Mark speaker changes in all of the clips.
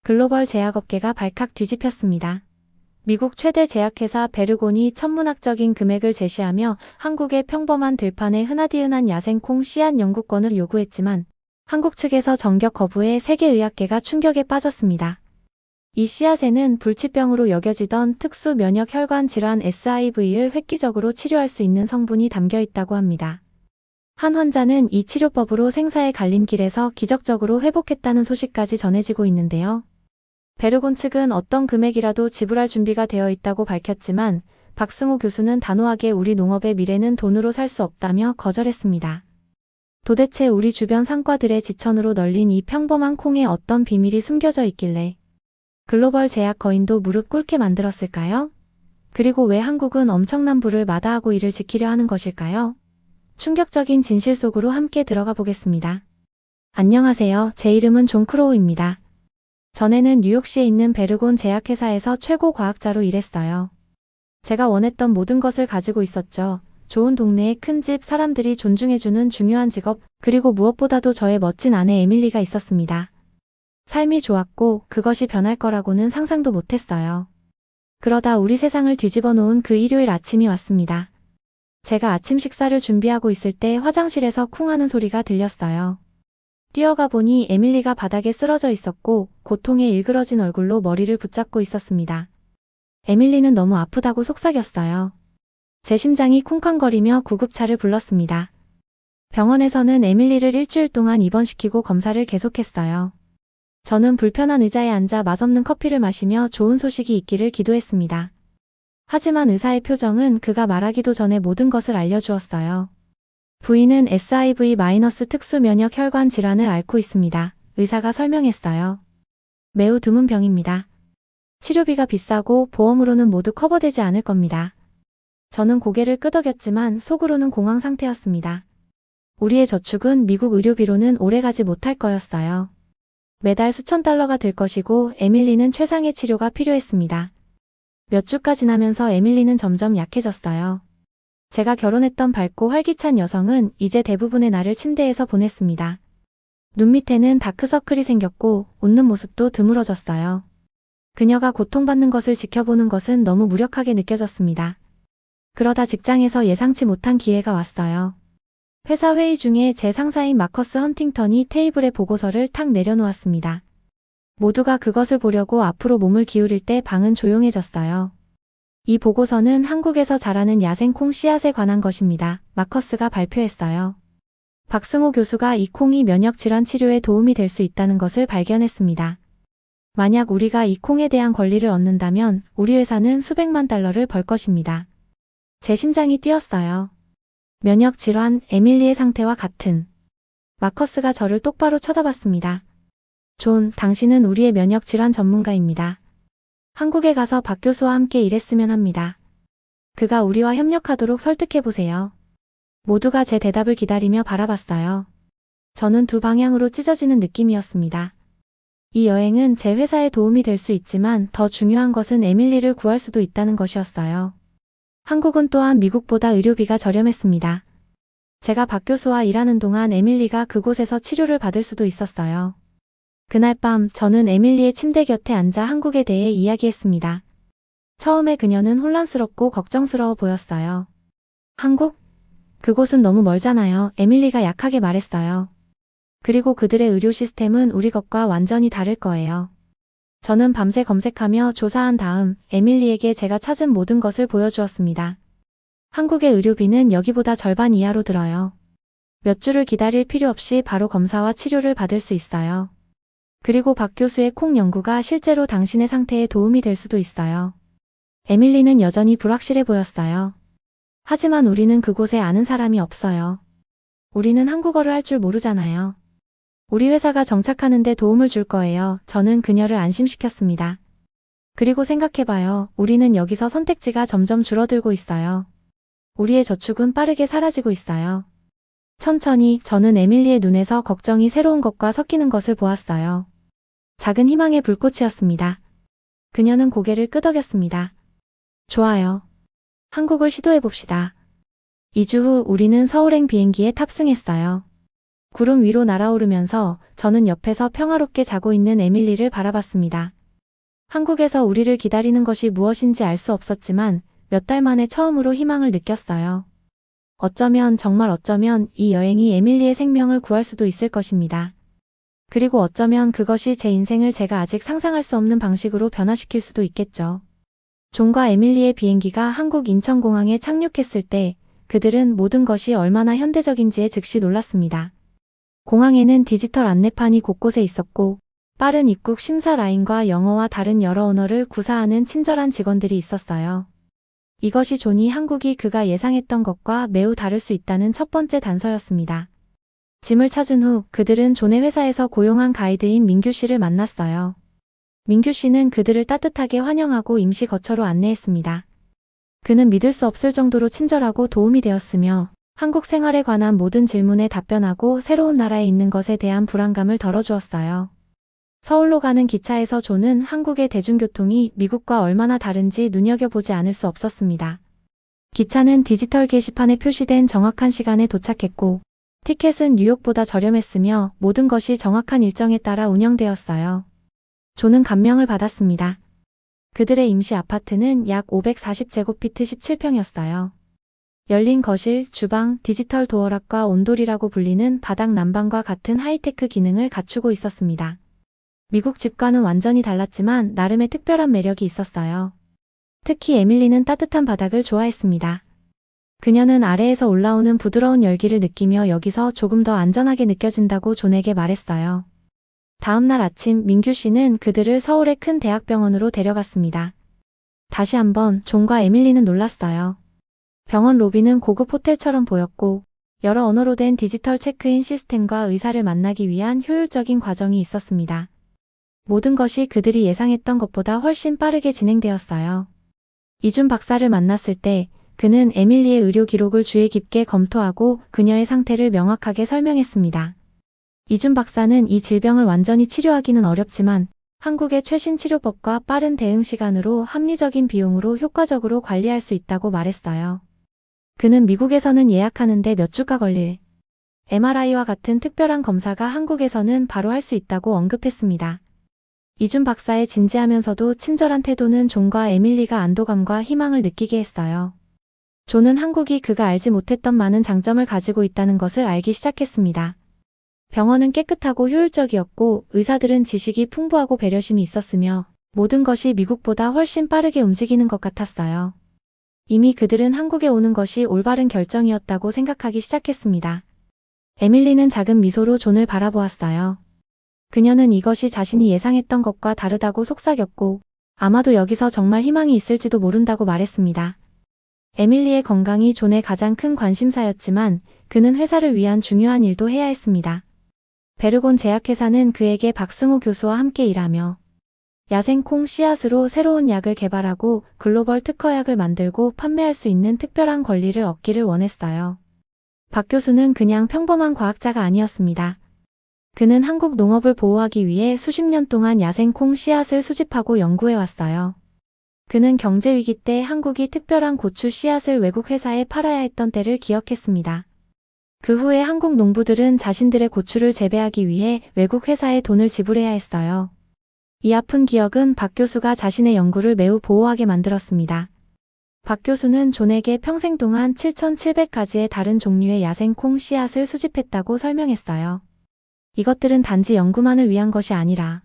Speaker 1: 글로벌 제약업계가 발칵 뒤집혔습니다. 미국 최대 제약회사 베르곤이 천문학적인 금액을 제시하며 한국의 평범한 들판에 흔하디흔한 야생콩 씨앗 영구권을 요구했지만 한국 측에서 전격 거부해 세계의학계가 충격에 빠졌습니다. 이 씨앗에는 불치병으로 여겨지던 특수 면역 혈관 질환 SIV를 획기적으로 치료할 수 있는 성분이 담겨 있다고 합니다. 한 환자는 이 치료법으로 생사의 갈림길에서 기적적으로 회복했다는 소식까지 전해지고 있는데요. 베르곤 측은 어떤 금액이라도 지불할 준비가 되어 있다고 밝혔지만 박승호 교수는 단호하게 우리 농업의 미래는 돈으로 살 수 없다며 거절했습니다. 도대체 우리 주변 상과들의 지천으로 널린 이 평범한 콩에 어떤 비밀이 숨겨져 있길래 글로벌 제약 거인도 무릎 꿇게 만들었을까요? 그리고 왜 한국은 엄청난 부를 마다하고 이를 지키려 하는 것일까요? 충격적인 진실 속으로 함께 들어가 보겠습니다. 안녕하세요. 제 이름은 존 크로우입니다. 전에는 뉴욕시에 있는 베르곤 제약회사에서 최고 과학자로 일했어요. 제가 원했던 모든 것을 가지고 있었죠. 좋은 동네에 큰 집, 사람들이 존중해주는 중요한 직업, 그리고 무엇보다도 저의 멋진 아내 에밀리가 있었습니다. 삶이 좋았고 그것이 변할 거라고는 상상도 못했어요. 그러다 우리 세상을 뒤집어 놓은 그 일요일 아침이 왔습니다. 제가 아침 식사를 준비하고 있을 때 화장실에서 쿵 하는 소리가 들렸어요. 뛰어가 보니 에밀리가 바닥에 쓰러져 있었고 고통에 일그러진 얼굴로 머리를 붙잡고 있었습니다. 에밀리는 너무 아프다고 속삭였어요. 제 심장이 쿵쾅거리며 구급차를 불렀습니다. 병원에서는 에밀리를 일주일 동안 입원시키고 검사를 계속했어요. 저는 불편한 의자에 앉아 맛없는 커피를 마시며 좋은 소식이 있기를 기도했습니다. 하지만 의사의 표정은 그가 말하기도 전에 모든 것을 알려주었어요. 부인은 SIV- 특수 면역 혈관 질환을 앓고 있습니다. 의사가 설명했어요. 매우 드문 병입니다. 치료비가 비싸고 보험으로는 모두 커버되지 않을 겁니다. 저는 고개를 끄덕였지만 속으로는 공황 상태였습니다. 우리의 저축은 미국 의료비로는 오래가지 못할 거였어요. 매달 수천 달러가 들 것이고 에밀리는 최상의 치료가 필요했습니다. 몇 주가 지나면서 에밀리는 점점 약해졌어요. 제가 결혼했던 밝고 활기찬 여성은 이제 대부분의 날을 침대에서 보냈습니다. 눈 밑에는 다크서클이 생겼고 웃는 모습도 드물어졌어요. 그녀가 고통받는 것을 지켜보는 것은 너무 무력하게 느껴졌습니다. 그러다 직장에서 예상치 못한 기회가 왔어요. 회사 회의 중에 제 상사인 마커스 헌팅턴이 테이블에 보고서를 탁 내려놓았습니다. 모두가 그것을 보려고 앞으로 몸을 기울일 때 방은 조용해졌어요. 이 보고서는 한국에서 자라는 야생콩 씨앗에 관한 것입니다. 마커스가 발표했어요. 박승호 교수가 이 콩이 면역질환 치료에 도움이 될 수 있다는 것을 발견했습니다. 만약 우리가 이 콩에 대한 권리를 얻는다면 우리 회사는 수백만 달러를 벌 것입니다. 제 심장이 뛰었어요. 면역질환, 에밀리의 상태와 같은. 마커스가 저를 똑바로 쳐다봤습니다. 존, 당신은 우리의 면역질환 전문가입니다. 한국에 가서 박 교수와 함께 일했으면 합니다. 그가 우리와 협력하도록 설득해보세요. 모두가 제 대답을 기다리며 바라봤어요. 저는 두 방향으로 찢어지는 느낌이었습니다. 이 여행은 제 회사에 도움이 될 수 있지만 더 중요한 것은 에밀리를 구할 수도 있다는 것이었어요. 한국은 또한 미국보다 의료비가 저렴했습니다. 제가 박 교수와 일하는 동안 에밀리가 그곳에서 치료를 받을 수도 있었어요. 그날 밤 저는 에밀리의 침대 곁에 앉아 한국에 대해 이야기했습니다. 처음에 그녀는 혼란스럽고 걱정스러워 보였어요. 한국? 그곳은 너무 멀잖아요. 에밀리가 약하게 말했어요. 그리고 그들의 의료 시스템은 우리 것과 완전히 다를 거예요. 저는 밤새 검색하며 조사한 다음 에밀리에게 제가 찾은 모든 것을 보여주었습니다. 한국의 의료비는 여기보다 절반 이하로 들어요. 몇 주를 기다릴 필요 없이 바로 검사와 치료를 받을 수 있어요. 그리고 박 교수의 콩 연구가 실제로 당신의 상태에 도움이 될 수도 있어요. 에밀리는 여전히 불확실해 보였어요. 하지만 우리는 그곳에 아는 사람이 없어요. 우리는 한국어를 할 줄 모르잖아요. 우리 회사가 정착하는 데 도움을 줄 거예요. 저는 그녀를 안심시켰습니다. 그리고 생각해봐요. 우리는 여기서 선택지가 점점 줄어들고 있어요. 우리의 저축은 빠르게 사라지고 있어요. 천천히 저는 에밀리의 눈에서 걱정이 새로운 것과 섞이는 것을 보았어요. 작은 희망의 불꽃이었습니다. 그녀는 고개를 끄덕였습니다. 좋아요. 한국을 시도해봅시다. 2주 후 우리는 서울행 비행기에 탑승했어요. 구름 위로 날아오르면서 저는 옆에서 평화롭게 자고 있는 에밀리를 바라봤습니다. 한국에서 우리를 기다리는 것이 무엇인지 알 수 없었지만 몇 달 만에 처음으로 희망을 느꼈어요. 정말 어쩌면 이 여행이 에밀리의 생명을 구할 수도 있을 것입니다. 그리고 어쩌면 그것이 제 인생을 제가 아직 상상할 수 없는 방식으로 변화시킬 수도 있겠죠. 존과 에밀리의 비행기가 한국 인천공항에 착륙했을 때 그들은 모든 것이 얼마나 현대적인지에 즉시 놀랐습니다. 공항에는 디지털 안내판이 곳곳에 있었고 빠른 입국 심사 라인과 영어와 다른 여러 언어를 구사하는 친절한 직원들이 있었어요. 이것이 존이 한국이 그가 예상했던 것과 매우 다를 수 있다는 첫 번째 단서였습니다. 짐을 찾은 후 그들은 존의 회사에서 고용한 가이드인 민규 씨를 만났어요. 민규 씨는 그들을 따뜻하게 환영하고 임시 거처로 안내했습니다. 그는 믿을 수 없을 정도로 친절하고 도움이 되었으며 한국 생활에 관한 모든 질문에 답변하고 새로운 나라에 있는 것에 대한 불안감을 덜어주었어요. 서울로 가는 기차에서 존은 한국의 대중교통이 미국과 얼마나 다른지 눈여겨보지 않을 수 없었습니다. 기차는 디지털 게시판에 표시된 정확한 시간에 도착했고 티켓은 뉴욕보다 저렴했으며 모든 것이 정확한 일정에 따라 운영되었어요. 존은 감명을 받았습니다. 그들의 임시 아파트는 약 540제곱피트 17평이었어요. 열린 거실, 주방, 디지털 도어락과 온돌이라고 불리는 바닥 난방과 같은 하이테크 기능을 갖추고 있었습니다. 미국 집과는 완전히 달랐지만 나름의 특별한 매력이 있었어요. 특히 에밀리는 따뜻한 바닥을 좋아했습니다. 그녀는 아래에서 올라오는 부드러운 열기를 느끼며 여기서 조금 더 안전하게 느껴진다고 존에게 말했어요. 다음 날 아침 민규 씨는 그들을 서울의 큰 대학병원으로 데려갔습니다. 다시 한번 존과 에밀리는 놀랐어요. 병원 로비는 고급 호텔처럼 보였고 여러 언어로 된 디지털 체크인 시스템과 의사를 만나기 위한 효율적인 과정이 있었습니다. 모든 것이 그들이 예상했던 것보다 훨씬 빠르게 진행되었어요. 이준 박사를 만났을 때 그는 에밀리의 의료 기록을 주의 깊게 검토하고 그녀의 상태를 명확하게 설명했습니다. 이준 박사는 이 질병을 완전히 치료하기는 어렵지만 한국의 최신 치료법과 빠른 대응 시간으로 합리적인 비용으로 효과적으로 관리할 수 있다고 말했어요. 그는 미국에서는 예약하는데 몇 주가 걸릴 MRI와 같은 특별한 검사가 한국에서는 바로 할 수 있다고 언급했습니다. 이준 박사의 진지하면서도 친절한 태도는 존과 에밀리가 안도감과 희망을 느끼게 했어요. 존은 한국이 그가 알지 못했던 많은 장점을 가지고 있다는 것을 알기 시작했습니다. 병원은 깨끗하고 효율적이었고 의사들은 지식이 풍부하고 배려심이 있었으며 모든 것이 미국보다 훨씬 빠르게 움직이는 것 같았어요. 이미 그들은 한국에 오는 것이 올바른 결정이었다고 생각하기 시작했습니다. 에밀리는 작은 미소로 존을 바라보았어요. 그녀는 이것이 자신이 예상했던 것과 다르다고 속삭였고 아마도 여기서 정말 희망이 있을지도 모른다고 말했습니다. 에밀리의 건강이 존의 가장 큰 관심사였지만 그는 회사를 위한 중요한 일도 해야 했습니다. 베르곤 제약회사는 그에게 박승호 교수와 함께 일하며 야생콩 씨앗으로 새로운 약을 개발하고 글로벌 특허약을 만들고 판매할 수 있는 특별한 권리를 얻기를 원했어요. 박 교수는 그냥 평범한 과학자가 아니었습니다. 그는 한국 농업을 보호하기 위해 수십 년 동안 야생콩 씨앗을 수집하고 연구해왔어요. 그는 경제 위기 때 한국이 특별한 고추 씨앗을 외국 회사에 팔아야 했던 때를 기억했습니다. 그 후에 한국 농부들은 자신들의 고추를 재배하기 위해 외국 회사에 돈을 지불해야 했어요. 이 아픈 기억은 박 교수가 자신의 연구를 매우 보호하게 만들었습니다. 박 교수는 존에게 평생 동안 7,700가지의 다른 종류의 야생콩 씨앗을 수집했다고 설명했어요. 이것들은 단지 연구만을 위한 것이 아니라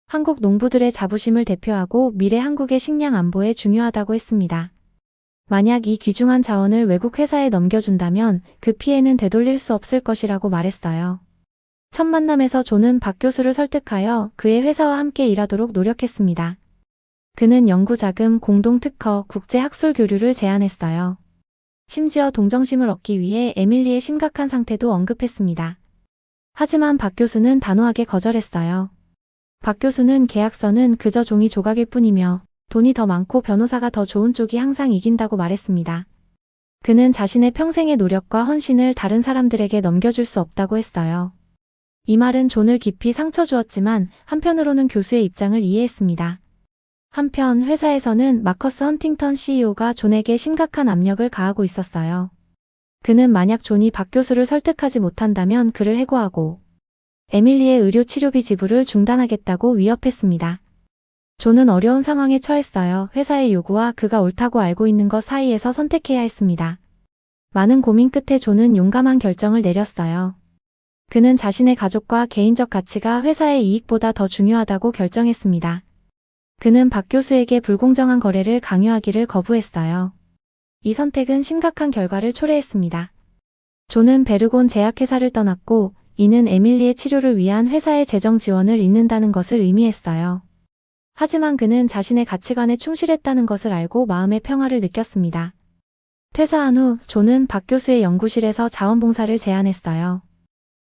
Speaker 1: 한국 농부들의 자부심을 대표하고 미래 한국의 식량 안보에 중요하다고 했습니다. 만약 이 귀중한 자원을 외국 회사에 넘겨준다면 그 피해는 되돌릴 수 없을 것이라고 말했어요. 첫 만남에서 존은 박 교수를 설득하여 그의 회사와 함께 일하도록 노력했습니다. 그는 연구자금, 공동특허, 국제학술 교류를 제안했어요. 심지어 동정심을 얻기 위해 에밀리의 심각한 상태도 언급했습니다. 하지만 박 교수는 단호하게 거절했어요. 박 교수는 계약서는 그저 종이 조각일 뿐이며 돈이 더 많고 변호사가 더 좋은 쪽이 항상 이긴다고 말했습니다. 그는 자신의 평생의 노력과 헌신을 다른 사람들에게 넘겨줄 수 없다고 했어요. 이 말은 존을 깊이 상처 주었지만 한편으로는 교수의 입장을 이해했습니다. 한편 회사에서는 마커스 헌팅턴 CEO가 존에게 심각한 압력을 가하고 있었어요. 그는 만약 존이 박 교수를 설득하지 못한다면 그를 해고하고 에밀리의 의료 치료비 지불을 중단하겠다고 위협했습니다. 존은 어려운 상황에 처했어요. 회사의 요구와 그가 옳다고 알고 있는 것 사이에서 선택해야 했습니다. 많은 고민 끝에 존은 용감한 결정을 내렸어요. 그는 자신의 가족과 개인적 가치가 회사의 이익보다 더 중요하다고 결정했습니다. 그는 박 교수에게 불공정한 거래를 강요하기를 거부했어요. 이 선택은 심각한 결과를 초래했습니다. 존은 베르곤 제약회사를 떠났고 이는 에밀리의 치료를 위한 회사의 재정 지원을 잃는다는 것을 의미했어요. 하지만 그는 자신의 가치관에 충실했다는 것을 알고 마음의 평화를 느꼈습니다. 퇴사한 후 존은 박 교수의 연구실에서 자원봉사를 제안했어요.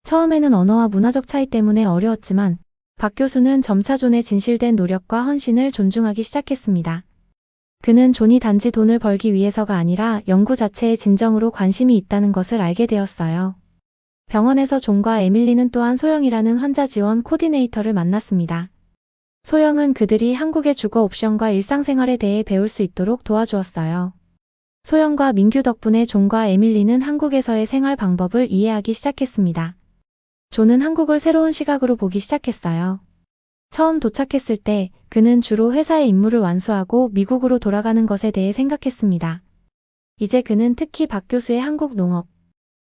Speaker 1: 처음에는 언어와 문화적 차이 때문에 어려웠지만 박 교수는 점차 존의 진실된 노력과 헌신을 존중하기 시작했습니다. 그는 존이 단지 돈을 벌기 위해서가 아니라 연구 자체에 진정으로 관심이 있다는 것을 알게 되었어요. 병원에서 존과 에밀리는 또한 소영이라는 환자 지원 코디네이터를 만났습니다. 소영은 그들이 한국의 주거 옵션과 일상생활에 대해 배울 수 있도록 도와주었어요. 소영과 민규 덕분에 존과 에밀리는 한국에서의 생활 방법을 이해하기 시작했습니다. 존은 한국을 새로운 시각으로 보기 시작했어요. 처음 도착했을 때 그는 주로 회사의 임무를 완수하고 미국으로 돌아가는 것에 대해 생각했습니다. 이제 그는 특히 박 교수의 한국 농업,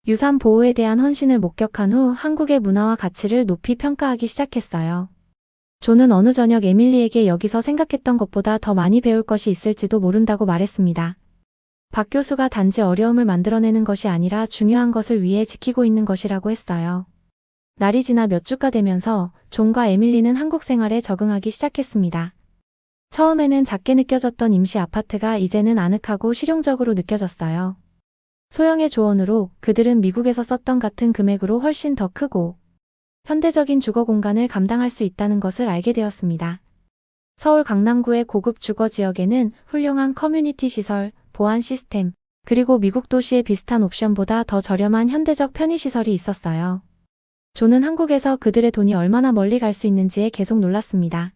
Speaker 1: 유산 보호에 대한 헌신을 목격한 후 한국의 문화와 가치를 높이 평가하기 시작했어요. 존은 어느 저녁 에밀리에게 여기서 생각했던 것보다 더 많이 배울 것이 있을지도 모른다고 말했습니다. 박 교수가 단지 어려움을 만들어내는 것이 아니라 중요한 것을 위해 지키고 있는 것이라고 했어요. 날이 지나 몇 주가 되면서 존과 에밀리는 한국 생활에 적응하기 시작했습니다. 처음에는 작게 느껴졌던 임시 아파트가 이제는 아늑하고 실용적으로 느껴졌어요. 소영의 조언으로 그들은 미국에서 썼던 같은 금액으로 훨씬 더 크고 현대적인 주거 공간을 감당할 수 있다는 것을 알게 되었습니다. 서울 강남구의 고급 주거 지역에는 훌륭한 커뮤니티 시설, 보안 시스템, 그리고 미국 도시의 비슷한 옵션보다 더 저렴한 현대적 편의시설이 있었어요. 존은 한국에서 그들의 돈이 얼마나 멀리 갈 수 있는지에 계속 놀랐습니다.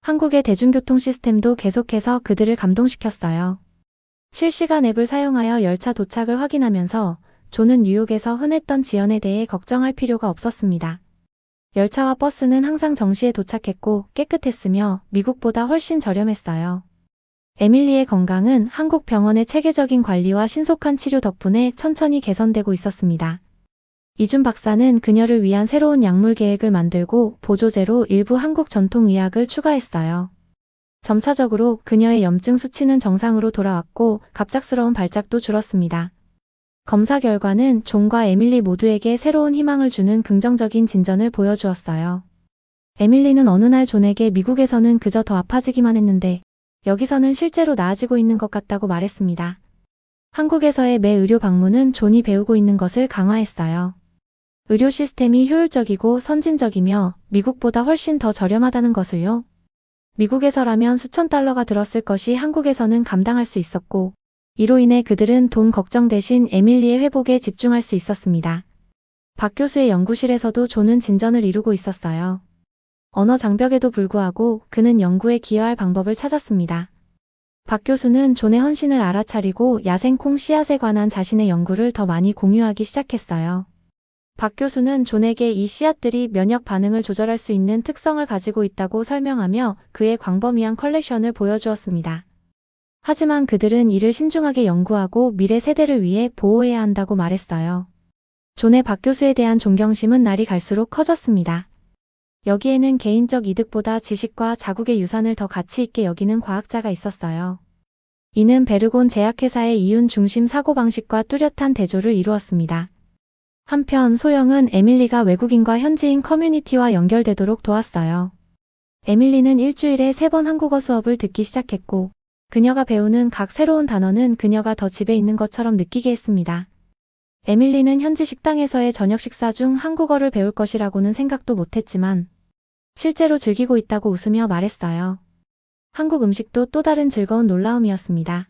Speaker 1: 한국의 대중교통 시스템도 계속해서 그들을 감동시켰어요. 실시간 앱을 사용하여 열차 도착을 확인하면서 존은 뉴욕에서 흔했던 지연에 대해 걱정할 필요가 없었습니다. 열차와 버스는 항상 정시에 도착했고 깨끗했으며 미국보다 훨씬 저렴했어요. 에밀리의 건강은 한국 병원의 체계적인 관리와 신속한 치료 덕분에 천천히 개선되고 있었습니다. 이준 박사는 그녀를 위한 새로운 약물 계획을 만들고 보조제로 일부 한국 전통의학을 추가했어요. 점차적으로 그녀의 염증 수치는 정상으로 돌아왔고 갑작스러운 발작도 줄었습니다. 검사 결과는 존과 에밀리 모두에게 새로운 희망을 주는 긍정적인 진전을 보여주었어요. 에밀리는 어느 날 존에게 미국에서는 그저 더 아파지기만 했는데 여기서는 실제로 나아지고 있는 것 같다고 말했습니다. 한국에서의 매 의료 방문은 존이 배우고 있는 것을 강화했어요. 의료 시스템이 효율적이고 선진적이며 미국보다 훨씬 더 저렴하다는 것을요. 미국에서라면 수천 달러가 들었을 것이 한국에서는 감당할 수 있었고 이로 인해 그들은 돈 걱정 대신 에밀리의 회복에 집중할 수 있었습니다. 박 교수의 연구실에서도 존은 진전을 이루고 있었어요. 언어 장벽에도 불구하고 그는 연구에 기여할 방법을 찾았습니다. 박 교수는 존의 헌신을 알아차리고 야생콩 씨앗에 관한 자신의 연구를 더 많이 공유하기 시작했어요. 박 교수는 존에게 이 씨앗들이 면역 반응을 조절할 수 있는 특성을 가지고 있다고 설명하며 그의 광범위한 컬렉션을 보여주었습니다. 하지만 그들은 이를 신중하게 연구하고 미래 세대를 위해 보호해야 한다고 말했어요. 존의 박 교수에 대한 존경심은 날이 갈수록 커졌습니다. 여기에는 개인적 이득보다 지식과 자국의 유산을 더 가치 있게 여기는 과학자가 있었어요. 이는 베르곤 제약회사의 이윤 중심 사고방식과 뚜렷한 대조를 이루었습니다. 한편 소영은 에밀리가 외국인과 현지인 커뮤니티와 연결되도록 도왔어요. 에밀리는 일주일에 3번 한국어 수업을 듣기 시작했고 그녀가 배우는 각 새로운 단어는 그녀가 더 집에 있는 것처럼 느끼게 했습니다. 에밀리는 현지 식당에서의 저녁 식사 중 한국어를 배울 것이라고는 생각도 못했지만 실제로 즐기고 있다고 웃으며 말했어요. 한국 음식도 또 다른 즐거운 놀라움이었습니다.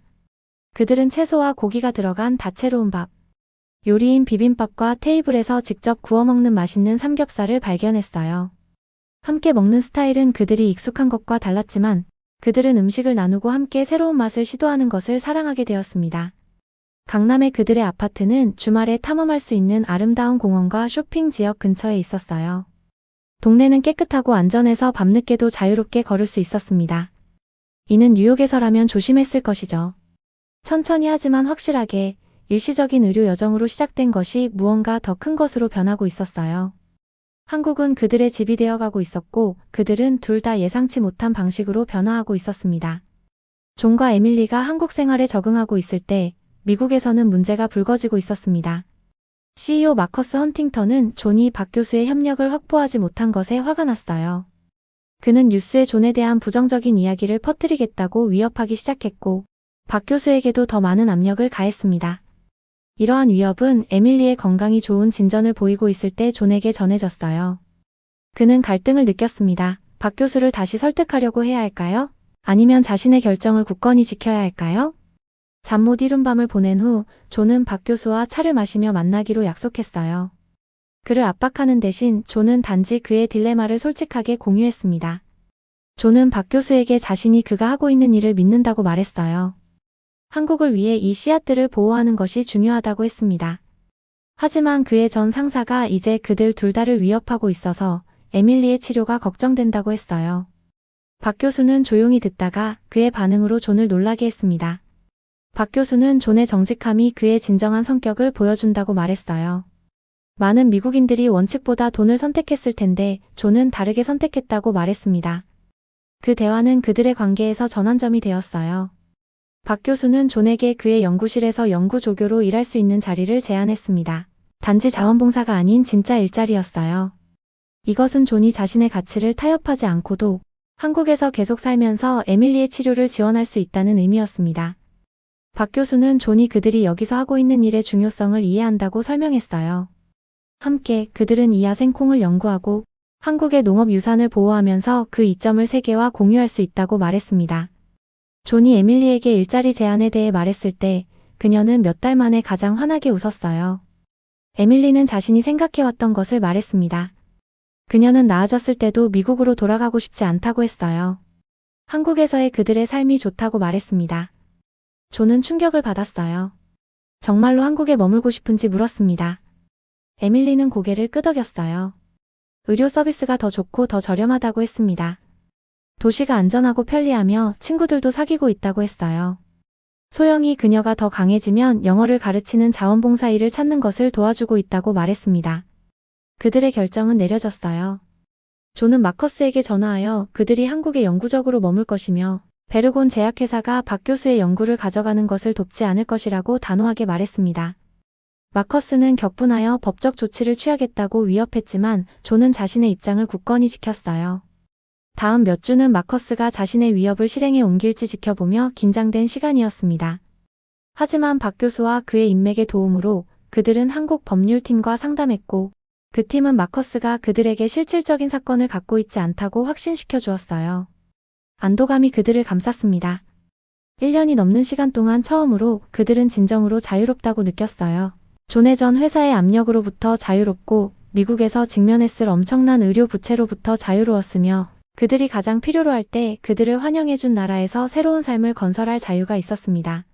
Speaker 1: 그들은 채소와 고기가 들어간 다채로운 밥, 요리인 비빔밥과 테이블에서 직접 구워 먹는 맛있는 삼겹살을 발견했어요. 함께 먹는 스타일은 그들이 익숙한 것과 달랐지만 그들은 음식을 나누고 함께 새로운 맛을 시도하는 것을 사랑하게 되었습니다. 강남의 그들의 아파트는 주말에 탐험할 수 있는 아름다운 공원과 쇼핑 지역 근처에 있었어요. 동네는 깨끗하고 안전해서 밤늦게도 자유롭게 걸을 수 있었습니다. 이는 뉴욕에서라면 조심했을 것이죠. 천천히 하지만 확실하게 일시적인 의료 여정으로 시작된 것이 무언가 더 큰 것으로 변하고 있었어요. 한국은 그들의 집이 되어가고 있었고 그들은 둘 다 예상치 못한 방식으로 변화하고 있었습니다. 존과 에밀리가 한국 생활에 적응하고 있을 때 미국에서는 문제가 불거지고 있었습니다. CEO 마커스 헌팅턴은 존이 박 교수의 협력을 확보하지 못한 것에 화가 났어요. 그는 뉴스에 존에 대한 부정적인 이야기를 퍼뜨리겠다고 위협하기 시작했고 박 교수에게도 더 많은 압력을 가했습니다. 이러한 위협은 에밀리의 건강이 좋은 진전을 보이고 있을 때 존에게 전해졌어요. 그는 갈등을 느꼈습니다. 박 교수를 다시 설득하려고 해야 할까요? 아니면 자신의 결정을 굳건히 지켜야 할까요? 잠 못 이룬 밤을 보낸 후 존은 박 교수와 차를 마시며 만나기로 약속했어요. 그를 압박하는 대신 존은 단지 그의 딜레마를 솔직하게 공유했습니다. 존은 박 교수에게 자신이 그가 하고 있는 일을 믿는다고 말했어요. 한국을 위해 이 씨앗들을 보호하는 것이 중요하다고 했습니다. 하지만 그의 전 상사가 이제 그들 둘 다를 위협하고 있어서 에밀리의 치료가 걱정된다고 했어요. 박 교수는 조용히 듣다가 그의 반응으로 존을 놀라게 했습니다. 박 교수는 존의 정직함이 그의 진정한 성격을 보여준다고 말했어요. 많은 미국인들이 원칙보다 돈을 선택했을 텐데 존은 다르게 선택했다고 말했습니다. 그 대화는 그들의 관계에서 전환점이 되었어요. 박 교수는 존에게 그의 연구실에서 연구 조교로 일할 수 있는 자리를 제안했습니다. 단지 자원봉사가 아닌 진짜 일자리였어요. 이것은 존이 자신의 가치를 타협하지 않고도 한국에서 계속 살면서 에밀리의 치료를 지원할 수 있다는 의미였습니다. 박 교수는 존이 그들이 여기서 하고 있는 일의 중요성을 이해한다고 설명했어요. 함께 그들은 이 야생콩을 연구하고 한국의 농업 유산을 보호하면서 그 이점을 세계와 공유할 수 있다고 말했습니다. 존이 에밀리에게 일자리 제안에 대해 말했을 때 그녀는 몇 달 만에 가장 환하게 웃었어요. 에밀리는 자신이 생각해왔던 것을 말했습니다. 그녀는 나아졌을 때도 미국으로 돌아가고 싶지 않다고 했어요. 한국에서의 그들의 삶이 좋다고 말했습니다. 존은 충격을 받았어요. 정말로 한국에 머물고 싶은지 물었습니다. 에밀리는 고개를 끄덕였어요. 의료 서비스가 더 좋고 더 저렴하다고 했습니다. 도시가 안전하고 편리하며 친구들도 사귀고 있다고 했어요. 소영이 그녀가 더 강해지면 영어를 가르치는 자원봉사 일을 찾는 것을 도와주고 있다고 말했습니다. 그들의 결정은 내려졌어요. 존은 마커스에게 전화하여 그들이 한국에 영구적으로 머물 것이며 베르곤 제약회사가 박 교수의 연구를 가져가는 것을 돕지 않을 것이라고 단호하게 말했습니다. 마커스는 격분하여 법적 조치를 취하겠다고 위협했지만 존은 자신의 입장을 굳건히 지켰어요. 다음 몇 주는 마커스가 자신의 위협을 실행에 옮길지 지켜보며 긴장된 시간이었습니다. 하지만 박 교수와 그의 인맥의 도움으로 그들은 한국 법률팀과 상담했고 그 팀은 마커스가 그들에게 실질적인 사건을 갖고 있지 않다고 확신시켜 주었어요. 안도감이 그들을 감쌌습니다. 1년이 넘는 시간 동안 처음으로 그들은 진정으로 자유롭다고 느꼈어요. 존의 전 회사의 압력으로부터 자유롭고 미국에서 직면했을 엄청난 의료 부채로부터 자유로웠으며 그들이 가장 필요로 할 때 그들을 환영해준 나라에서 새로운 삶을 건설할 자유가 있었습니다.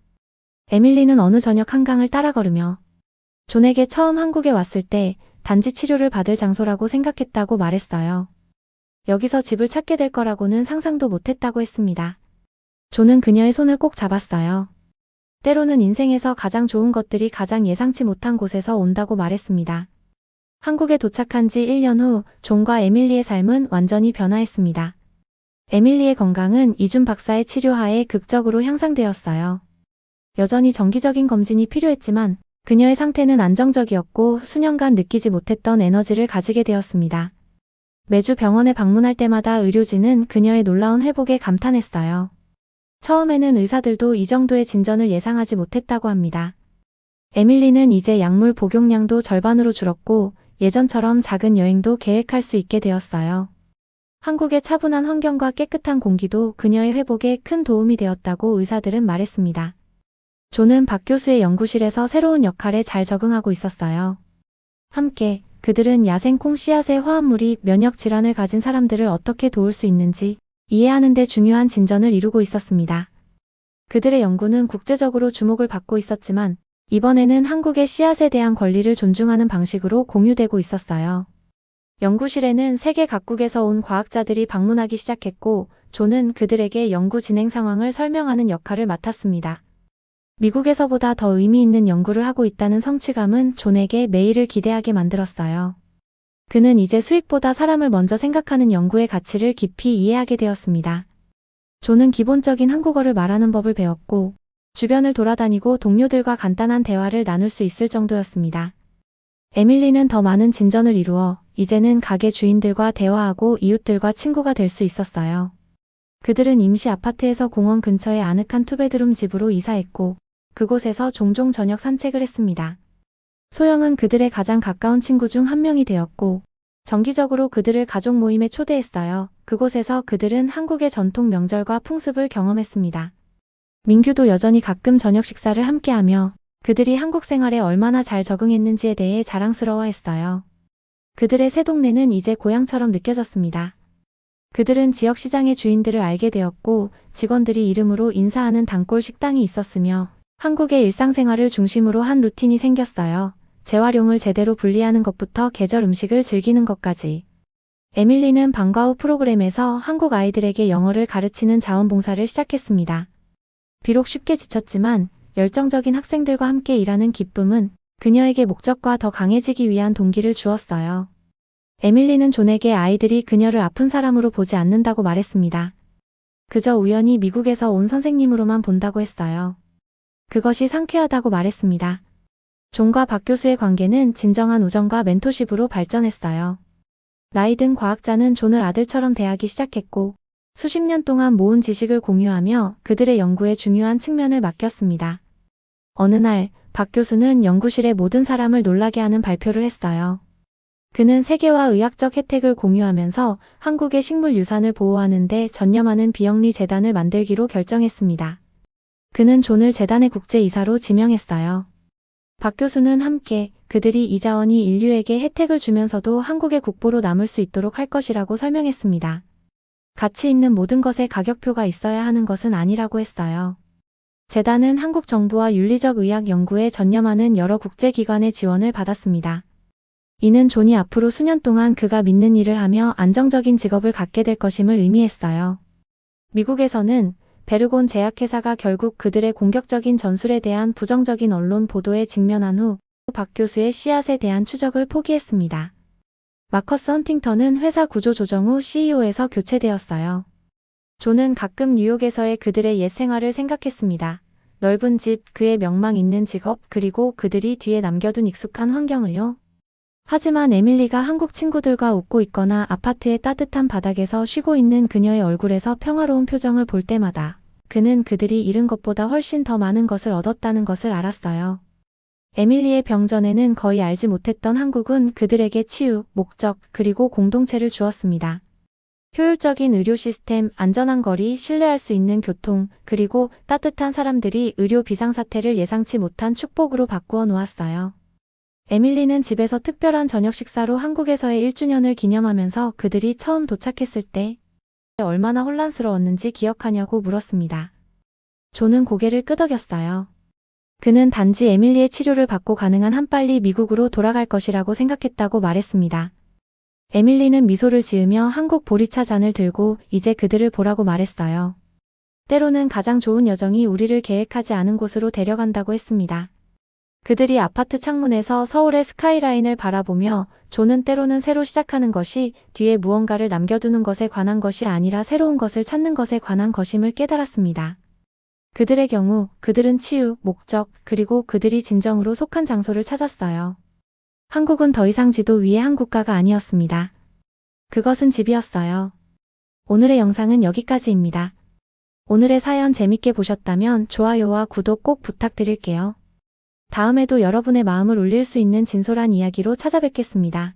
Speaker 1: 에밀리는 어느 저녁 한강을 따라 걸으며 존에게 처음 한국에 왔을 때 단지 치료를 받을 장소라고 생각했다고 말했어요. 여기서 집을 찾게 될 거라고는 상상도 못했다고 했습니다. 존은 그녀의 손을 꼭 잡았어요. 때로는 인생에서 가장 좋은 것들이 가장 예상치 못한 곳에서 온다고 말했습니다. 한국에 도착한 지 1년 후 존과 에밀리의 삶은 완전히 변화했습니다. 에밀리의 건강은 이준 박사의 치료하에 극적으로 향상되었어요. 여전히 정기적인 검진이 필요했지만 그녀의 상태는 안정적이었고 수년간 느끼지 못했던 에너지를 가지게 되었습니다. 매주 병원에 방문할 때마다 의료진은 그녀의 놀라운 회복에 감탄했어요. 처음에는 의사들도 이 정도의 진전을 예상하지 못했다고 합니다. 에밀리는 이제 약물 복용량도 절반으로 줄었고 예전처럼 작은 여행도 계획할 수 있게 되었어요. 한국의 차분한 환경과 깨끗한 공기도 그녀의 회복에 큰 도움이 되었다고 의사들은 말했습니다. 존은 박 교수의 연구실에서 새로운 역할에 잘 적응하고 있었어요. 함께 그들은 야생콩 씨앗의 화합물이 면역 질환을 가진 사람들을 어떻게 도울 수 있는지 이해하는 데 중요한 진전을 이루고 있었습니다. 그들의 연구는 국제적으로 주목을 받고 있었지만 이번에는 한국의 씨앗에 대한 권리를 존중하는 방식으로 공유되고 있었어요. 연구실에는 세계 각국에서 온 과학자들이 방문하기 시작했고, 존은 그들에게 연구 진행 상황을 설명하는 역할을 맡았습니다. 미국에서보다 더 의미 있는 연구를 하고 있다는 성취감은 존에게 매일을 기대하게 만들었어요. 그는 이제 수익보다 사람을 먼저 생각하는 연구의 가치를 깊이 이해하게 되었습니다. 존은 기본적인 한국어를 말하는 법을 배웠고, 주변을 돌아다니고 동료들과 간단한 대화를 나눌 수 있을 정도였습니다. 에밀리는 더 많은 진전을 이루어 이제는 가게 주인들과 대화하고 이웃들과 친구가 될 수 있었어요. 그들은 임시 아파트에서 공원 근처의 아늑한 투베드룸 집으로 이사했고, 그곳에서 종종 저녁 산책을 했습니다. 소영은 그들의 가장 가까운 친구 중 한 명이 되었고, 정기적으로 그들을 가족 모임에 초대했어요. 그곳에서 그들은 한국의 전통 명절과 풍습을 경험했습니다. 민규도 여전히 가끔 저녁 식사를 함께하며 그들이 한국 생활에 얼마나 잘 적응했는지에 대해 자랑스러워했어요. 그들의 새 동네는 이제 고향처럼 느껴졌습니다. 그들은 지역 시장의 주인들을 알게 되었고, 직원들이 이름으로 인사하는 단골 식당이 있었으며 한국의 일상생활을 중심으로 한 루틴이 생겼어요. 재활용을 제대로 분리하는 것부터 계절 음식을 즐기는 것까지. 에밀리는 방과 후 프로그램에서 한국 아이들에게 영어를 가르치는 자원봉사를 시작했습니다. 비록 쉽게 지쳤지만 열정적인 학생들과 함께 일하는 기쁨은 그녀에게 목적과 더 강해지기 위한 동기를 주었어요. 에밀리는 존에게 아이들이 그녀를 아픈 사람으로 보지 않는다고 말했습니다. 그저 우연히 미국에서 온 선생님으로만 본다고 했어요. 그것이 상쾌하다고 말했습니다. 존과 박 교수의 관계는 진정한 우정과 멘토십으로 발전했어요. 나이 든 과학자는 존을 아들처럼 대하기 시작했고, 수십 년 동안 모은 지식을 공유하며 그들의 연구에 중요한 측면을 맡겼습니다. 어느 날, 박 교수는 연구실의 모든 사람을 놀라게 하는 발표를 했어요. 그는 세계와 의학적 혜택을 공유하면서 한국의 식물 유산을 보호하는 데 전념하는 비영리 재단을 만들기로 결정했습니다. 그는 존을 재단의 국제이사로 지명했어요. 박 교수는 함께 그들이 이 자원이 인류에게 혜택을 주면서도 한국의 국보로 남을 수 있도록 할 것이라고 설명했습니다. 가치 있는 모든 것에 가격표가 있어야 하는 것은 아니라고 했어요. 재단은 한국 정부와 윤리적 의학 연구에 전념하는 여러 국제기관의 지원을 받았습니다. 이는 존이 앞으로 수년 동안 그가 믿는 일을 하며 안정적인 직업을 갖게 될 것임을 의미했어요. 미국에서는 베르곤 제약회사가 결국 그들의 공격적인 전술에 대한 부정적인 언론 보도에 직면한 후 박 교수의 씨앗에 대한 추적을 포기했습니다. 마커스 헌팅턴은 회사 구조 조정 후 CEO에서 교체되었어요. 존은 가끔 뉴욕에서의 그들의 옛 생활을 생각했습니다. 넓은 집, 그의 명망 있는 직업, 그리고 그들이 뒤에 남겨둔 익숙한 환경을요. 하지만 에밀리가 한국 친구들과 웃고 있거나 아파트의 따뜻한 바닥에서 쉬고 있는 그녀의 얼굴에서 평화로운 표정을 볼 때마다 그는 그들이 잃은 것보다 훨씬 더 많은 것을 얻었다는 것을 알았어요. 에밀리의 병전에는 거의 알지 못했던 한국은 그들에게 치유, 목적, 그리고 공동체를 주었습니다. 효율적인 의료 시스템, 안전한 거리, 신뢰할 수 있는 교통, 그리고 따뜻한 사람들이 의료 비상사태를 예상치 못한 축복으로 바꾸어 놓았어요. 에밀리는 집에서 특별한 저녁 식사로 한국에서의 1주년을 기념하면서 그들이 처음 도착했을 때 얼마나 혼란스러웠는지 기억하냐고 물었습니다. 존은 고개를 끄덕였어요. 그는 단지 에밀리의 치료를 받고 가능한 한 빨리 미국으로 돌아갈 것이라고 생각했다고 말했습니다. 에밀리는 미소를 지으며 한국 보리차 잔을 들고 이제 그들을 보라고 말했어요. 때로는 가장 좋은 여정이 우리를 계획하지 않은 곳으로 데려간다고 했습니다. 그들이 아파트 창문에서 서울의 스카이라인을 바라보며 존은 때로는 새로 시작하는 것이 뒤에 무언가를 남겨두는 것에 관한 것이 아니라 새로운 것을 찾는 것에 관한 것임을 깨달았습니다. 그들의 경우 그들은 치유, 목적, 그리고 그들이 진정으로 속한 장소를 찾았어요. 한국은 더 이상 지도 위의 한 국가가 아니었습니다. 그것은 집이었어요. 오늘의 영상은 여기까지입니다. 오늘의 사연 재밌게 보셨다면 좋아요와 구독 꼭 부탁드릴게요. 다음에도 여러분의 마음을 울릴 수 있는 진솔한 이야기로 찾아뵙겠습니다.